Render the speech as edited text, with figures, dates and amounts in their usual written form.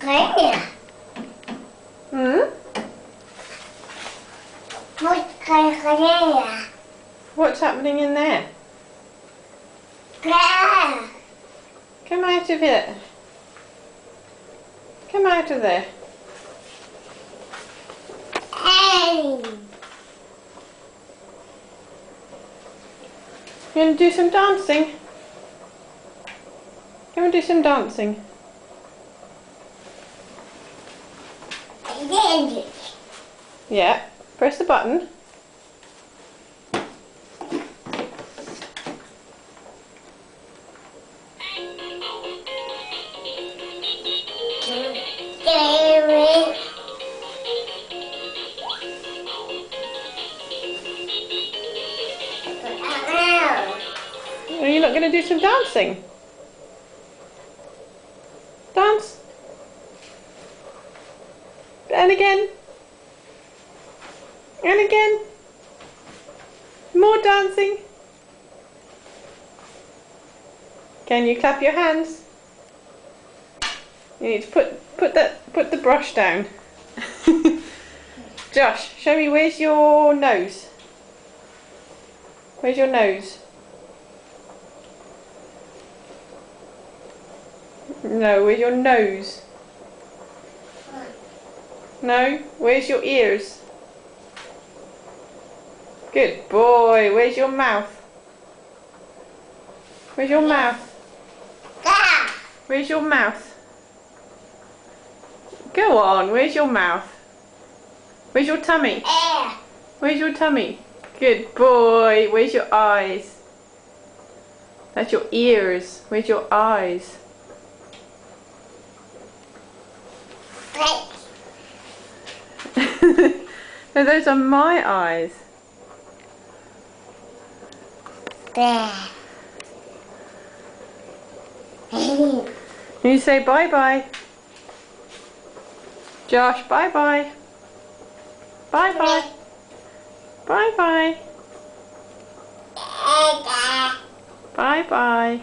Claire. Hmm? What's Claire? What's happening in there? Claire. Come out of it. Come out of there. Hey. You want to do some dancing? Go and do some dancing. Yeah. Press the button. Are you not going to do some dancing? Dance. And again. And again. More dancing. Can you clap your hands? You need to put the brush down. Josh, show me, where's your nose? Where's your nose? No, where's your nose? No, where's your ears? Good boy, where's your mouth? Where's your mouth? Where's your mouth? Go on, where's your mouth? Where's your tummy? Where's your tummy? Good boy, where's your eyes? That's your ears. Where's your eyes? No, those are my eyes. You say bye bye. Josh, bye bye. Bye bye. Bye bye. Bye bye.